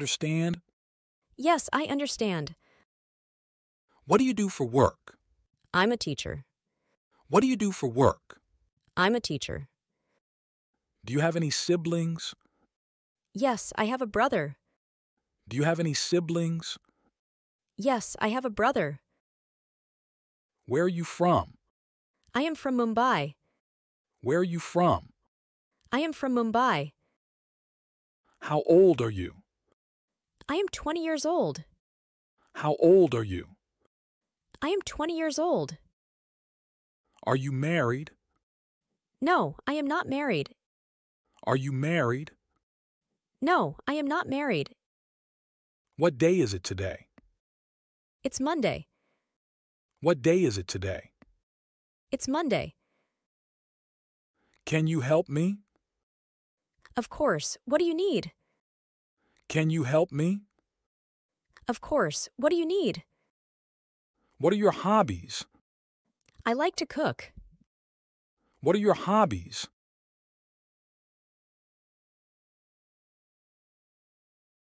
understand? Yes, I understand. What do you do for work? I'm a teacher. What do you do for work? I'm a teacher. Do you have any siblings? Yes, I have a brother. Do you have any siblings? Yes, I have a brother. Where are you from? I am from Mumbai. Where are you from? I am from Mumbai. How old are you? I am 20 years old. How old are you? I am 20 years old. Are you married? No, I am not married. Are you married? No, I am not married. What day is it today? It's Monday. What day is it today? It's Monday. Can you help me? Of course. What do you need? Can you help me? Of course. What do you need? What are your hobbies? I like to cook. What are your hobbies?